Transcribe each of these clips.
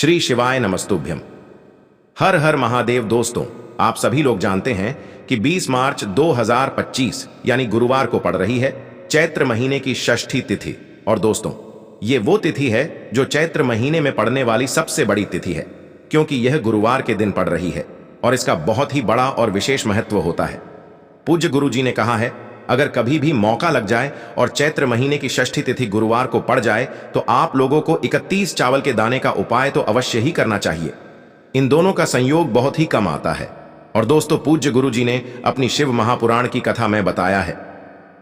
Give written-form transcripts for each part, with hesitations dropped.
श्री शिवाय नमस्तुभ्यम। हर हर महादेव। दोस्तों, आप सभी लोग जानते हैं कि 20 मार्च 2025 यानी गुरुवार को पड़ रही है चैत्र महीने की षष्ठी तिथि। और दोस्तों, ये वो तिथि है जो चैत्र महीने में पड़ने वाली सबसे बड़ी तिथि है, क्योंकि यह गुरुवार के दिन पड़ रही है और इसका बहुत ही बड़ा और विशेष महत्व होता है। पूज्य गुरु जी ने कहा है, अगर कभी भी मौका लग जाए और चैत्र महीने की षष्ठी तिथि गुरुवार को पड़ जाए तो आप लोगों को 31 चावल के दाने का उपाय तो अवश्य ही करना चाहिए। इन दोनों का संयोग बहुत ही कम आता है। और दोस्तों, पूज्य गुरु जी ने अपनी शिव महापुराण की कथा में बताया है,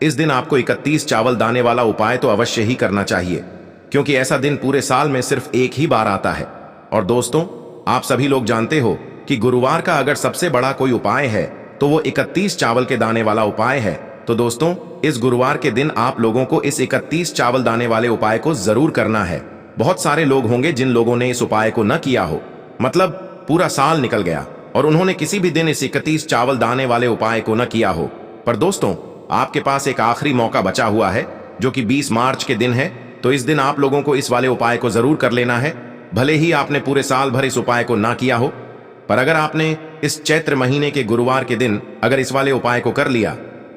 इस दिन आपको 31 चावल दाने वाला उपाय तो अवश्य ही करना चाहिए, क्योंकि ऐसा दिन पूरे साल में सिर्फ एक ही बार आता है। और दोस्तों, आप सभी लोग जानते हो कि गुरुवार का अगर सबसे बड़ा कोई उपाय है तो वो 31 चावल के दाने वाला उपाय है। तो दोस्तों, इस गुरुवार के दिन आप लोगों को इस 31 चावल दाने वाले उपाय को जरूर करना है। बहुत सारे लोग होंगे जिन लोगों ने इस उपाय को न किया हो, मतलब पूरा साल निकल गया और उन्होंने किसी भी दिन इस 31 चावल दाने वाले उपाय को न किया हो। पर दोस्तों, आपके पास एक आखिरी मौका बचा हुआ है जो कि 20 मार्च के दिन है। तो इस दिन आप लोगों को इस वाले उपाय को जरूर कर लेना है, भले ही आपने पूरे साल भर इस उपाय को ना किया हो। पर अगर आपने इस चैत्र महीने के गुरुवार के दिन अगर इस वाले उपाय को कर लिया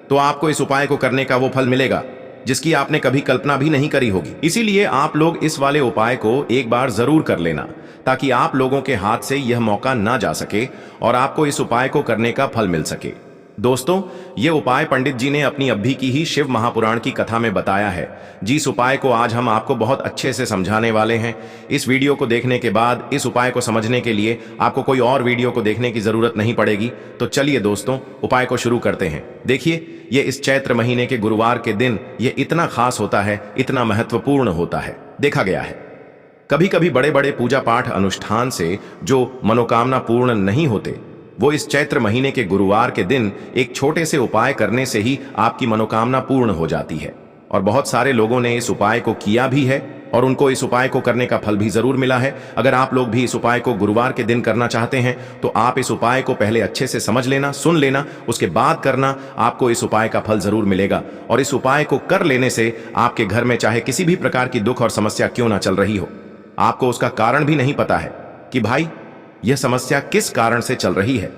तो आपको इस उपाय को करने का वो फल मिलेगा जिसकी आपने कभी कल्पना भी नहीं करी होगी। इसीलिए आप लोग इस वाले उपाय को एक बार जरूर कर लेना, ताकि आप लोगों के हाथ से यह मौका ना जा सके और आपको इस उपाय को करने का फल मिल सके। दोस्तों, ये उपाय पंडित जी ने अपनी अभी की ही शिव महापुराण की कथा में बताया है, जिस उपाय को आज हम आपको बहुत अच्छे से समझाने वाले हैं। इस वीडियो को देखने के बाद इस उपाय को समझने के लिए आपको कोई और वीडियो को देखने की जरूरत नहीं पड़ेगी। तो चलिए दोस्तों, उपाय को शुरू करते हैं। देखिए, ये इस चैत्र महीने के गुरुवार के दिन ये इतना खास होता है, इतना महत्वपूर्ण होता है। देखा गया है कभी कभी बड़े बड़े पूजा पाठ अनुष्ठान से जो मनोकामना पूर्ण नहीं होते, वो इस चैत्र महीने के गुरुवार के दिन एक छोटे से उपाय करने से ही आपकी मनोकामना पूर्ण हो जाती है। और बहुत सारे लोगों ने इस उपाय को किया भी है और उनको इस उपाय को करने का फल भी जरूर मिला है। अगर आप लोग भी इस उपाय को गुरुवार के दिन करना चाहते हैं तो आप इस उपाय को पहले अच्छे से समझ लेना, सुन लेना, उसके बाद करना। आपको इस उपाय का फल जरूर मिलेगा। और इस उपाय को कर लेने से आपके घर में चाहे किसी भी प्रकार की दुख और समस्या क्यों ना चल रही हो, आपको उसका कारण भी नहीं पता है कि भाई यह समस्या किस कारण से चल रही है।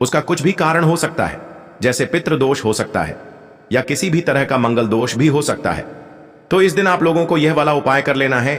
उसका कुछ भी कारण हो सकता है, जैसे पितृदोष हो सकता है या किसी भी तरह का मंगल दोष भी हो सकता है। तो इस दिन आप लोगों को यह वाला उपाय कर लेना है।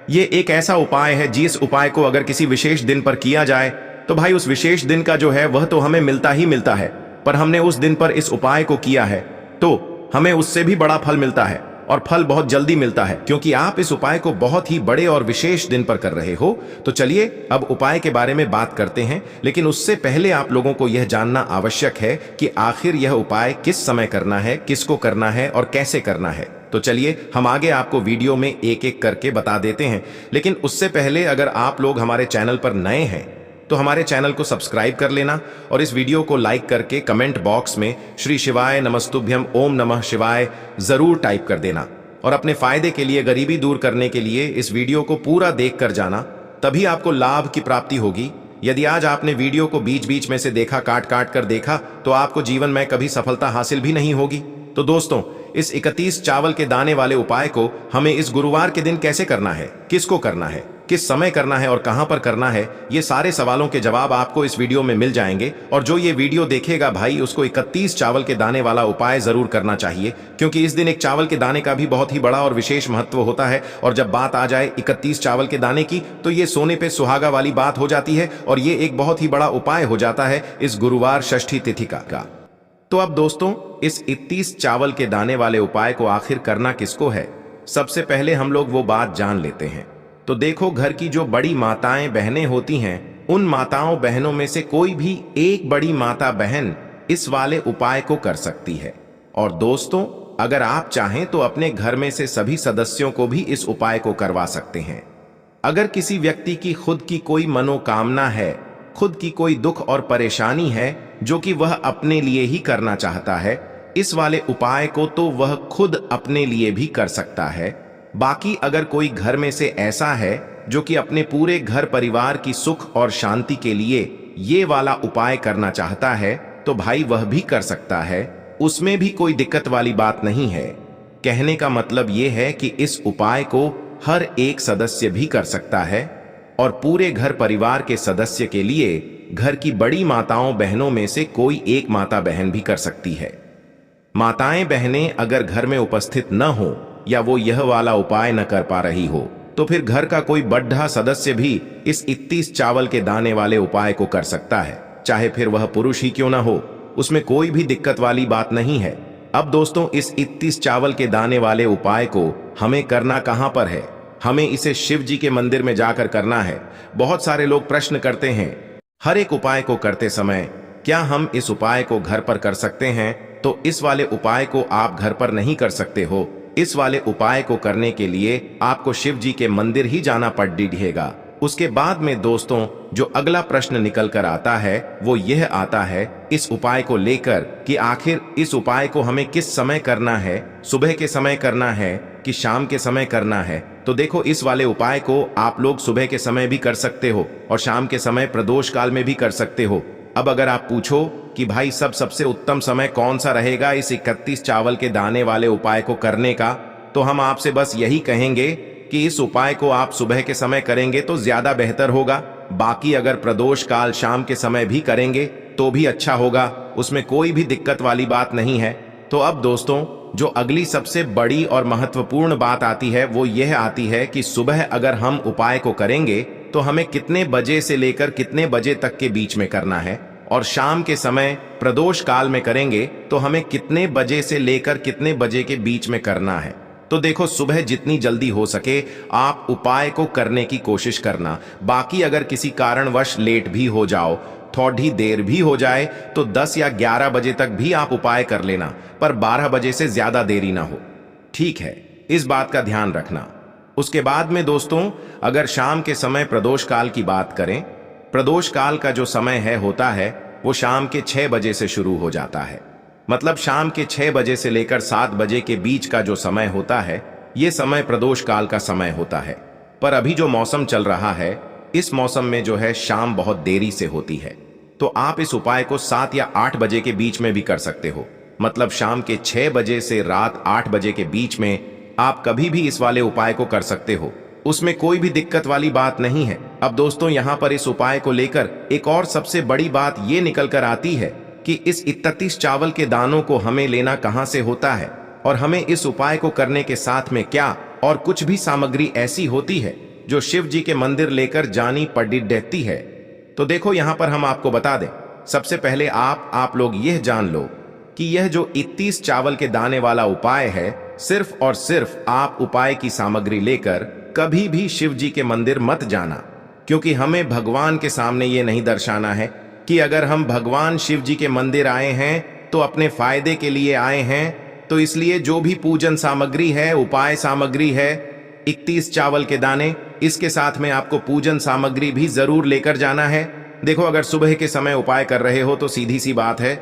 यह एक ऐसा उपाय है जिस उपाय को अगर किसी विशेष दिन पर किया जाए तो भाई उस विशेष दिन का जो है वह तो हमें मिलता ही मिलता है, पर हमने उस दिन पर इस उपाय को किया है तो हमें उससे भी बड़ा फल मिलता है और फल बहुत जल्दी मिलता है, क्योंकि आप इस उपाय को बहुत ही बड़े और विशेष दिन पर कर रहे हो। तो चलिए अब उपाय के बारे में बात करते हैं, लेकिन उससे पहले आप लोगों को यह जानना आवश्यक है कि आखिर यह उपाय किस समय करना है, किसको करना है और कैसे करना है। तो चलिए हम आगे आपको वीडियो में एक एक करके बता देते हैं। लेकिन उससे पहले अगर आप लोग हमारे चैनल पर नए हैं तो हमारे चैनल को सब्सक्राइब कर लेना और इस वीडियो को लाइक करके कमेंट बॉक्स में श्री शिवाय नमस्तुभ्यम ओम नमः शिवाय जरूर टाइप कर देना। और अपने फायदे के लिए, गरीबी दूर करने के लिए इस वीडियो को पूरा देख कर जाना, तभी आपको लाभ की प्राप्ति होगी। यदि आज आपने वीडियो को बीच बीच में से देखा, काट काट कर देखा, तो आपको जीवन में कभी सफलता हासिल भी नहीं होगी। तो दोस्तों, इस 31 चावल के दाने वाले उपाय को हमें इस गुरुवार के दिन कैसे करना है, किसको करना है, किस समय करना है और कहां पर करना है, ये सारे सवालों के जवाब आपको इस वीडियो में मिल जाएंगे। और जो ये वीडियो देखेगा भाई, उसको 31 चावल के दाने वाला उपाय जरूर करना चाहिए, क्योंकि इस दिन एक चावल के दाने का भी बहुत ही बड़ा और विशेष महत्व होता है। और जब बात आ जाए 31 चावल के दाने की, तो ये सोने पे सुहागा वाली बात हो जाती है और ये एक बहुत ही बड़ा उपाय हो जाता है इस गुरुवार षष्ठी तिथि का। तो अब दोस्तों, इस 31 चावल के दाने वाले उपाय को आखिर करना किसको है, सबसे पहले हम लोग वो बात जान लेते हैं। तो देखो, घर की जो बड़ी माताएं बहनें होती हैं, उन माताओं बहनों में से कोई भी एक बड़ी माता बहन इस वाले उपाय को कर सकती है। और दोस्तों, अगर आप चाहें तो अपने घर में से सभी सदस्यों को भी इस उपाय को करवा सकते हैं। अगर किसी व्यक्ति की खुद की कोई मनोकामना है, खुद की कोई दुख और परेशानी है जो कि वह अपने लिए ही करना चाहता है, इस वाले उपाय को तो वह खुद अपने लिए भी कर सकता है। बाकी अगर कोई घर में से ऐसा है जो कि अपने पूरे घर परिवार की सुख और शांति के लिए ये वाला उपाय करना चाहता है, तो भाई वह भी कर सकता है, उसमें भी कोई दिक्कत वाली बात नहीं है। कहने का मतलब ये है कि इस उपाय को हर एक सदस्य भी कर सकता है। और पूरे घर परिवार के सदस्य के लिए घर की बड़ी माताओं बहनों में से कोई एक माता बहन भी कर सकती है। माताएं बहनें अगर घर में उपस्थित न हो या वो यह वाला उपाय न कर पा रही हो तो फिर घर का कोई बड़ा सदस्य भी इस 31 चावल के दाने वाले उपाय को कर सकता है, चाहे फिर वह पुरुष ही क्यों ना हो, उसमें कोई भी दिक्कत वाली बात नहीं है। अब दोस्तों, इस 31 चावल के दाने वाले उपाय को हमें करना कहां पर है? हमें इसे शिव जी के मंदिर में जाकर करना है। बहुत सारे लोग प्रश्न करते हैं, हर एक उपाय को करते समय क्या हम इस उपाय को घर पर कर सकते हैं? तो इस वाले उपाय को आप घर पर नहीं कर सकते हो। इस वाले उपाय को करने के लिए आपको शिव जी के मंदिर ही जाना पड़ेगा। उसके बाद में दोस्तों, जो अगला प्रश्न निकल कर आता है वो यह आता है इस उपाय को लेकर कि आखिर इस उपाय को हमें किस समय करना है, सुबह के समय करना है कि शाम के समय करना है? तो देखो, इस वाले उपाय को आप लोग सुबह के समय भी कर सकते हो और शाम के समय प्रदोष काल में भी कर सकते हो। अब अगर आप पूछो कि भाई सबसे उत्तम समय कौन सा रहेगा इस 31 चावल के दाने वाले उपाय को करने का, तो हम आपसे बस यही कहेंगे कि इस उपाय को आप सुबह के समय करेंगे तो ज्यादा बेहतर होगा। बाकी अगर प्रदोष काल शाम के समय भी करेंगे तो भी अच्छा होगा, उसमें कोई भी दिक्कत वाली बात नहीं है। तो अब दोस्तों, जो अगली सबसे बड़ी और महत्वपूर्ण बात आती है वो यह आती है कि सुबह अगर हम उपाय को करेंगे तो हमें कितने बजे से लेकर कितने बजे तक के बीच में करना है, और शाम के समय प्रदोष काल में करेंगे तो हमें कितने बजे से लेकर कितने बजे के बीच में करना है। तो देखो, सुबह जितनी जल्दी हो सके आप उपाय को करने की कोशिश करना। बाकी अगर किसी कारणवश लेट भी हो जाओ, थोड़ी देर भी हो जाए तो 10 या 11 बजे तक भी आप उपाय कर लेना, पर 12 बजे से ज्यादा देरी ना हो, ठीक है? इस बात का ध्यान रखना। उसके बाद में दोस्तों, अगर शाम के समय प्रदोष काल की बात करें, प्रदोष काल का जो समय होता है वो शाम के 6 बजे से शुरू हो जाता है। मतलब शाम के 6 बजे से लेकर 7 बजे के बीच का जो समय होता है ये समय प्रदोष काल का समय होता है। पर अभी जो मौसम चल रहा है इस मौसम में जो है शाम बहुत देरी से होती है, तो आप इस उपाय को 7 या 8 बजे के बीच में भी कर सकते हो। मतलब शाम के 6 बजे से रात 8 बजे के बीच में आप कभी भी इस वाले उपाय को कर सकते हो, उसमें कोई भी दिक्कत वाली बात नहीं है। अब दोस्तों, यहाँ पर इस उपाय को लेकर एक और सबसे बड़ी बात ये निकल कर आती है कि इस 31 चावल के दानों को हमें लेना कहां से होता है, और हमें इस उपाय को करने के साथ में क्या और कुछ भी सामग्री ऐसी होती है जो शिव जी के मंदिर लेकर जानी पड़ती है। तो देखो, यहां पर हम आपको बता दें, सबसे पहले आप लोग यह जान लो कि यह जो 31 चावल के दाने वाला उपाय है, सिर्फ और सिर्फ आप उपाय की सामग्री लेकर कभी भी शिव जी के मंदिर मत जाना, क्योंकि हमें भगवान के सामने ये नहीं दर्शाना है कि अगर हम भगवान शिव जी के मंदिर आए हैं तो अपने फायदे के लिए आए हैं। तो इसलिए जो भी पूजन सामग्री है, उपाय सामग्री है, 31 चावल के दाने, इसके साथ में आपको पूजन सामग्री भी जरूर लेकर जाना है। देखो, अगर सुबह के समय उपाय कर रहे हो तो सीधी सी बात है,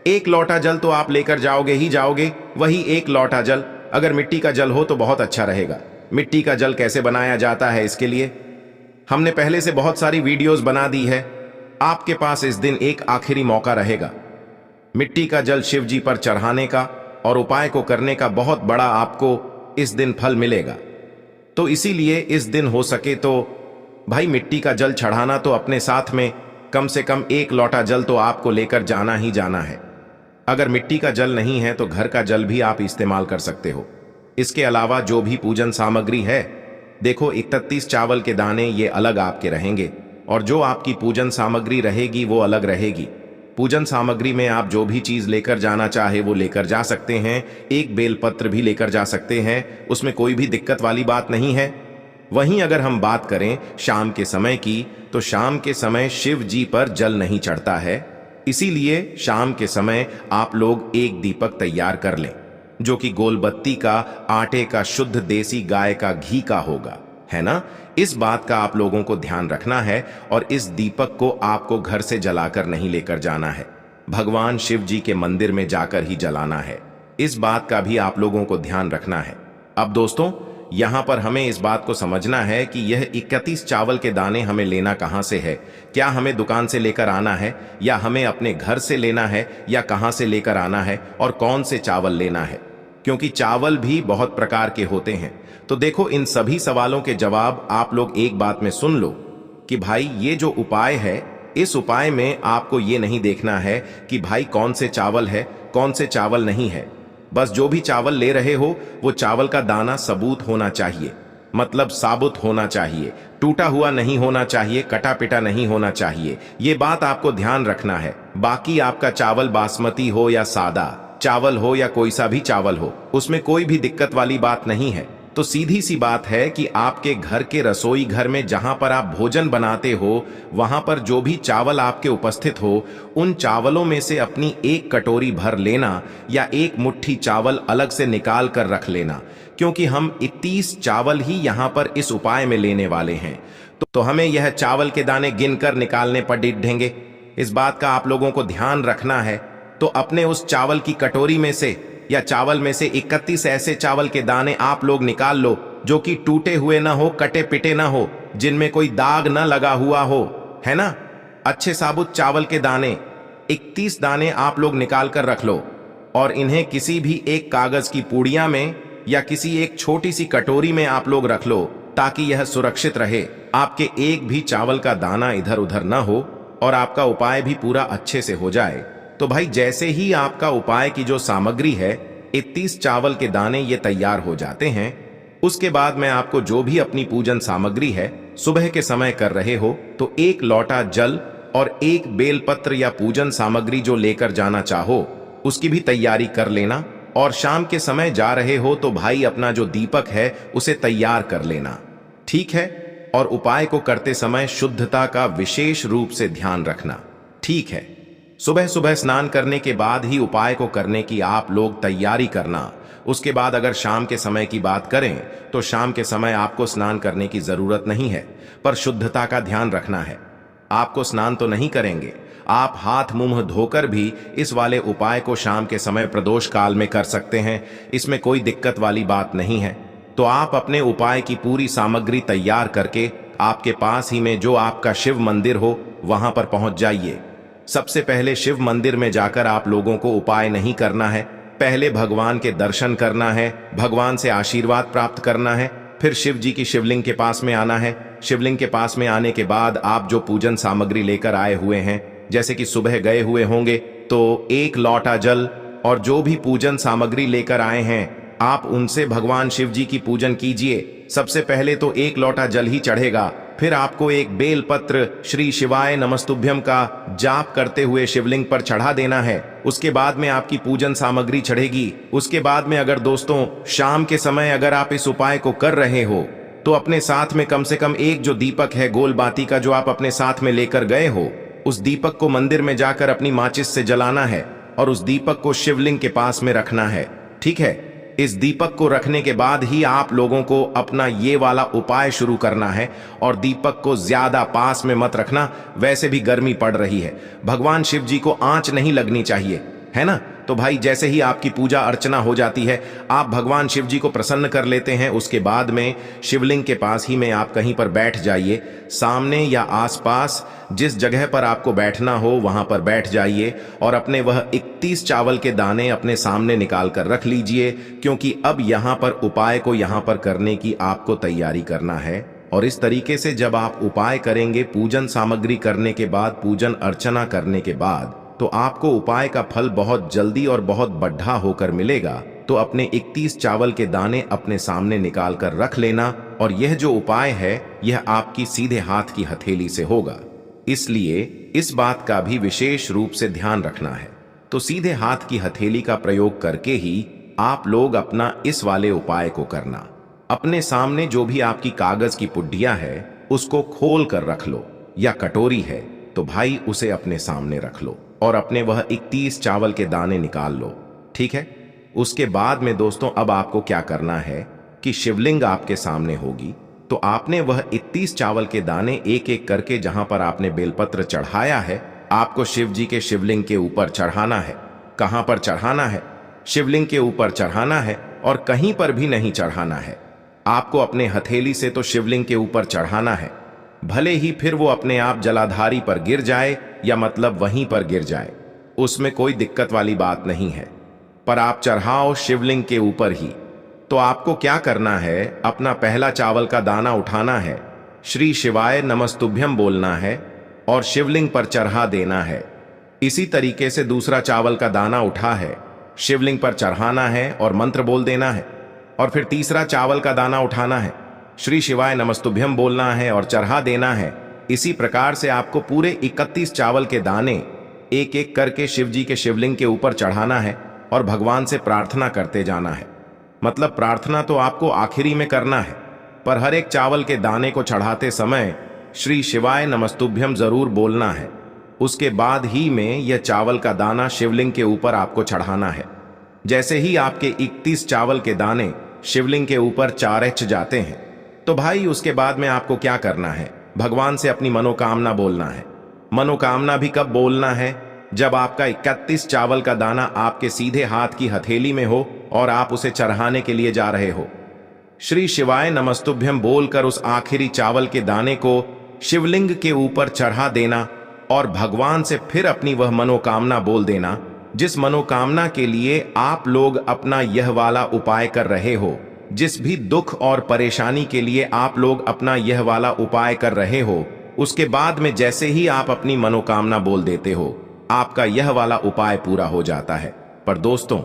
1 लोटा जल तो आप लेकर जाओगे ही जाओगे। वही 1 लोटा जल अगर मिट्टी का जल हो तो बहुत अच्छा रहेगा। मिट्टी का जल कैसे बनाया जाता है, इसके लिए हमने पहले से बहुत सारी वीडियोस बना दी है। आपके पास इस दिन एक आखिरी मौका रहेगा मिट्टी का जल शिव जी पर चढ़ाने का, और उपाय को करने का बहुत बड़ा आपको इस दिन फल मिलेगा। तो इसीलिए इस दिन हो सके तो भाई मिट्टी का जल चढ़ाना तो अपने साथ में कम से कम 1 लोटा जल तो आपको लेकर जाना ही जाना है। अगर मिट्टी का जल नहीं है तो घर का जल भी आप इस्तेमाल कर सकते हो। इसके अलावा जो भी पूजन सामग्री है, देखो 31 चावल के दाने ये अलग आपके रहेंगे, और जो आपकी पूजन सामग्री रहेगी वो अलग रहेगी। पूजन सामग्री में आप जो भी चीज लेकर जाना चाहे वो लेकर जा सकते हैं। एक बेलपत्र भी लेकर जा सकते हैं, उसमें कोई भी दिक्कत वाली बात नहीं है। वहीं अगर हम बात करें शाम के समय की, तो शाम के समय शिव जी पर जल नहीं चढ़ता है, इसीलिए शाम के समय आप लोग एक दीपक तैयार कर लें, जो कि गोलबत्ती का, आटे का, शुद्ध देसी गाय का घी का होगा, है ना? इस बात का आप लोगों को ध्यान रखना है, और इस दीपक को आपको घर से जलाकर नहीं लेकर जाना है, भगवान शिव जी के मंदिर में जाकर ही जलाना है। इस बात का भी आप लोगों को ध्यान रखना है। अब दोस्तों, यहां पर हमें इस बात को समझना है कि यह 31 चावल के दाने हमें लेना कहां से है। क्या हमें दुकान से लेकर आना है, या हमें अपने घर से लेना है, या कहां से लेकर आना है, और कौन से चावल लेना है? क्योंकि चावल भी बहुत प्रकार के होते हैं। तो देखो, इन सभी सवालों के जवाब आप लोग एक बात में सुन लो कि भाई ये जो उपाय है, इस उपाय में आपको ये नहीं देखना है कि भाई कौन से चावल है, कौन से चावल नहीं है। बस जो भी चावल ले रहे हो वो चावल का दाना सबूत होना चाहिए, मतलब साबुत होना चाहिए, टूटा हुआ नहीं होना चाहिए, कटा पिटा नहीं होना चाहिए। ये बात आपको ध्यान रखना है। बाकी आपका चावल बासमती हो या सादा चावल हो या कोई सा भी चावल हो, उसमें कोई भी दिक्कत वाली बात नहीं है। तो सीधी सी बात है कि आपके घर के रसोई घर में जहां पर आप भोजन बनाते हो, वहां पर जो भी चावल आपके उपस्थित हो, उन चावलों में से अपनी एक कटोरी भर लेना या एक मुट्ठी चावल अलग से निकाल कर रख लेना, क्योंकि हम 31 चावल ही यहां पर इस उपाय में लेने वाले हैं। तो हमें यह चावल के दाने गिनकर निकालने पड़ेंगे। इस बात का आप लोगों को ध्यान रखना है। तो अपने उस चावल की कटोरी में से या चावल में से 31 ऐसे चावल के दाने आप लोग निकाल लो जो कि टूटे हुए ना हो, कटे पिटे ना हो, जिनमें कोई दाग ना लगा हुआ हो, है ना। अच्छे साबुत चावल के दाने 31 दाने आप लोग निकाल कर रख लो और इन्हें किसी भी एक कागज की पुड़िया में या किसी एक छोटी सी कटोरी में आप लोग रख लो, ताकि यह सुरक्षित रहे, आपके एक भी चावल का दाना इधर उधर ना हो और आपका उपाय भी पूरा अच्छे से हो जाए। तो भाई जैसे ही आपका उपाय की जो सामग्री है, 31 चावल के दाने ये तैयार हो जाते हैं, उसके बाद मैं आपको जो भी अपनी पूजन सामग्री है सुबह के समय कर रहे हो, तो एक लोटा जल और एक बेलपत्र या पूजन सामग्री जो लेकर जाना चाहो उसकी भी तैयारी कर लेना। और शाम के समय जा रहे हो तो भाई अपना जो दीपक है उसे तैयार कर लेना, ठीक है। और उपाय को करते समय शुद्धता का विशेष रूप से ध्यान रखना, ठीक है। सुबह सुबह स्नान करने के बाद ही उपाय को करने की आप लोग तैयारी करना। उसके बाद अगर शाम के समय की बात करें तो शाम के समय आपको स्नान करने की जरूरत नहीं है, पर शुद्धता का ध्यान रखना है। आपको स्नान तो नहीं करेंगे, आप हाथ मुंह धोकर भी इस वाले उपाय को शाम के समय प्रदोष काल में कर सकते हैं, इसमें कोई दिक्कत वाली बात नहीं है। तो आप अपने उपाय की पूरी सामग्री तैयार करके आपके पास ही में जो आपका शिव मंदिर हो वहां पर पहुंच जाइए। सबसे पहले शिव मंदिर में जाकर आप लोगों को उपाय नहीं करना है, पहले भगवान के दर्शन करना है, भगवान से आशीर्वाद प्राप्त करना है, फिर शिव जी की शिवलिंग के पास में आना है। शिवलिंग के पास में आने के बाद आप जो पूजन सामग्री लेकर आए हुए हैं, जैसे कि सुबह गए हुए होंगे तो एक लोटा जल और जो भी पूजन सामग्री लेकर आए हैं आप उनसे भगवान शिव जी की पूजन कीजिए। सबसे पहले तो एक लोटा जल ही चढ़ेगा, फिर आपको एक बेल पत्र श्री शिवाय नमस्तुभ्यम का जाप करते हुए शिवलिंग पर चढ़ा देना है। उसके बाद में आपकी पूजन सामग्री चढ़ेगी। उसके बाद में अगर दोस्तों शाम के समय अगर आप इस उपाय को कर रहे हो तो अपने साथ में कम से कम एक जो दीपक है गोल बाती का जो आप अपने साथ में लेकर गए हो, उस दीपक को मंदिर में जाकर अपनी माचिस से जलाना है और उस दीपक को शिवलिंग के पास में रखना है, ठीक है। इस दीपक को रखने के बाद ही आप लोगों को अपना ये वाला उपाय शुरू करना है और दीपक को ज्यादा पास में मत रखना, वैसे भी गर्मी पड़ रही है, भगवान शिव जी को आंच नहीं लगनी चाहिए, है ना। तो भाई जैसे ही आपकी पूजा अर्चना हो जाती है, आप भगवान शिव जी को प्रसन्न कर लेते हैं, उसके बाद में शिवलिंग के पास ही में आप कहीं पर बैठ जाइए। सामने या आसपास जिस जगह पर आपको बैठना हो वहां पर बैठ जाइए और अपने वह 31 चावल के दाने अपने सामने निकाल कर रख लीजिए, क्योंकि अब यहां पर उपाय को यहां पर करने की आपको तैयारी करना है। और इस तरीके से जब आप उपाय करेंगे, पूजन सामग्री करने के बाद, पूजन अर्चना करने के बाद, तो आपको उपाय का फल बहुत जल्दी और बहुत बढ़ा होकर मिलेगा। तो अपने 31 चावल के दाने अपने सामने निकाल कर रख लेना और यह जो उपाय है यह आपकी सीधे हाथ की हथेली से होगा, इसलिए इस बात का भी विशेष रूप से ध्यान रखना है। तो सीधे हाथ की हथेली का प्रयोग करके ही आप लोग अपना इस वाले उपाय को करना। अपने सामने जो भी आपकी कागज की पुड्डिया है उसको खोल कर रख लो, या कटोरी है तो भाई उसे अपने सामने रख लो और अपने वह 31 चावल के दाने निकाल लो, ठीक है। उसके बाद में दोस्तों अब आपको क्या करना है कि शिवलिंग आपके सामने होगी, तो आपने वह 31 चावल के दाने एक एक करके जहां पर आपने बेलपत्र चढ़ाया है, आपको शिव जी के शिवलिंग के ऊपर चढ़ाना है। कहां पर चढ़ाना है? शिवलिंग के ऊपर चढ़ाना है और कहीं पर भी नहीं चढ़ाना है। आपको अपने हथेली से तो शिवलिंग के ऊपर चढ़ाना है, भले ही फिर वो अपने आप जलाधारी पर गिर जाए या मतलब वहीं पर गिर जाए, उसमें कोई दिक्कत वाली बात नहीं है, पर आप चढ़ाओ शिवलिंग के ऊपर ही। तो आपको क्या करना है, अपना पहला चावल का दाना उठाना है श्री शिवाय नमस्तुभ्यम बोलना है और शिवलिंग पर चढ़ा देना है। इसी तरीके से दूसरा चावल का दाना उठा है, शिवलिंग पर चढ़ाना है और मंत्र बोल देना है। और फिर तीसरा चावल का दाना उठाना है, श्री शिवाय नमस्तुभ्यम बोलना है और चढ़ा देना है। इसी प्रकार से आपको पूरे 31 चावल के दाने एक एक करके शिव जी के शिवलिंग के ऊपर चढ़ाना है और भगवान से प्रार्थना करते जाना है। मतलब प्रार्थना तो आपको आखिरी में करना है, पर हर एक चावल के दाने को चढ़ाते समय श्री शिवाय नमस्तुभ्यम जरूर बोलना है। उसके बाद ही में यह चावल का दाना शिवलिंग के ऊपर आपको चढ़ाना है। जैसे ही आपके 31 चावल के दाने शिवलिंग के ऊपर चारच जाते हैं, तो भाई उसके बाद में आपको क्या करना है, भगवान से अपनी मनोकामना बोलना है। मनोकामना भी कब बोलना है, जब आपका 31 चावल का दाना आपके सीधे हाथ की हथेली में हो और आप उसे चढ़ाने के लिए जा रहे हो। श्री शिवाय नमस्तुभ्यम बोलकर उस आखिरी चावल के दाने को शिवलिंग के ऊपर चढ़ा देना और भगवान से फिर अपनी वह मनोकामना बोल देना, जिस मनोकामना के लिए आप लोग अपना यह वाला उपाय कर रहे हो। जिस भी दुख और परेशानी के लिए आप लोग अपना यह वाला उपाय कर रहे हो, उसके बाद में जैसे ही आप अपनी मनोकामना बोल देते हो, आपका यह वाला उपाय पूरा हो जाता है। पर दोस्तों,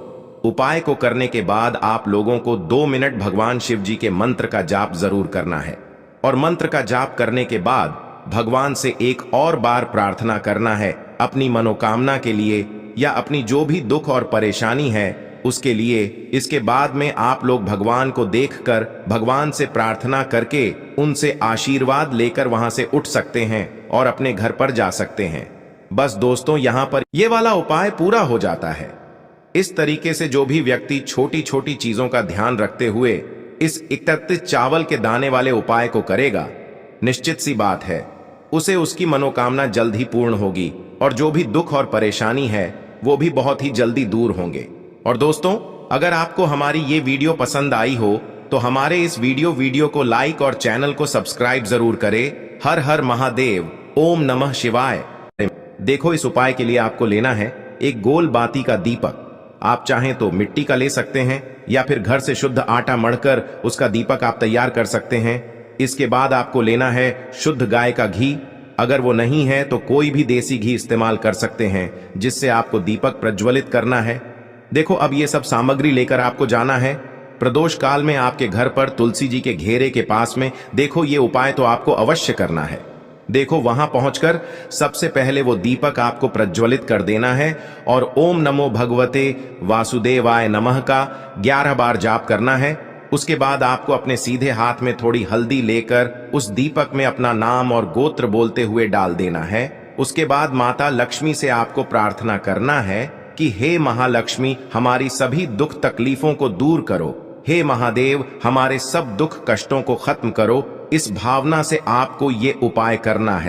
उपाय को करने के बाद आप लोगों को 2 मिनट भगवान शिव जी के मंत्र का जाप जरूर करना है। और मंत्र का जाप करने के बाद भगवान से एक और बार प्रार्थना करना है अपनी मनोकामना के लिए या अपनी जो भी दुख और परेशानी है उसके लिए। इसके बाद में आप लोग भगवान को देखकर भगवान से प्रार्थना करके उनसे आशीर्वाद लेकर वहां से उठ सकते हैं और अपने घर पर जा सकते हैं। बस दोस्तों, यहां पर यह वाला उपाय पूरा हो जाता है। इस तरीके से जो भी व्यक्ति छोटी छोटी चीजों का ध्यान रखते हुए इस 31 चावल के दाने वाले उपाय को करेगा, निश्चित सी बात है उसे उसकी मनोकामना जल्द ही पूर्ण होगी और जो भी दुख और परेशानी है वो भी बहुत ही जल्दी दूर होंगे। और दोस्तों, अगर आपको हमारी ये वीडियो पसंद आई हो तो हमारे इस वीडियो को लाइक और चैनल को सब्सक्राइब जरूर करें। हर हर महादेव, ओम नमः शिवाय। देखो, इस उपाय के लिए आपको लेना है एक गोल बाती का दीपक। आप चाहें तो मिट्टी का ले सकते हैं या फिर घर से शुद्ध आटा मढ़कर उसका दीपक आप तैयार कर सकते हैं। इसके बाद आपको लेना है शुद्ध गाय का घी। अगर वो नहीं है तो कोई भी देसी घी इस्तेमाल कर सकते हैं, जिससे आपको दीपक प्रज्वलित करना है। देखो, अब ये सब सामग्री लेकर आपको जाना है प्रदोष काल में आपके घर पर तुलसी जी के घेरे के पास में। देखो, ये उपाय तो आपको अवश्य करना है। देखो, वहां पहुंचकर सबसे पहले वो दीपक आपको प्रज्वलित कर देना है और ओम नमो भगवते वासुदेवाय नमः का 11 बार जाप करना है। उसके बाद आपको अपने सीधे हाथ में थोड़ी हल्दी लेकर उस दीपक में अपना नाम और गोत्र बोलते हुए डाल देना है। उसके बाद माता लक्ष्मी से आपको प्रार्थना करना है कि हे महालक्ष्मी, हमारी सभी दुख तकलीफों को दूर करो। हे महादेव, हमारे सब दुख कष्टों को खत्म करो। इस भावना से आपको ये उपाय करना है।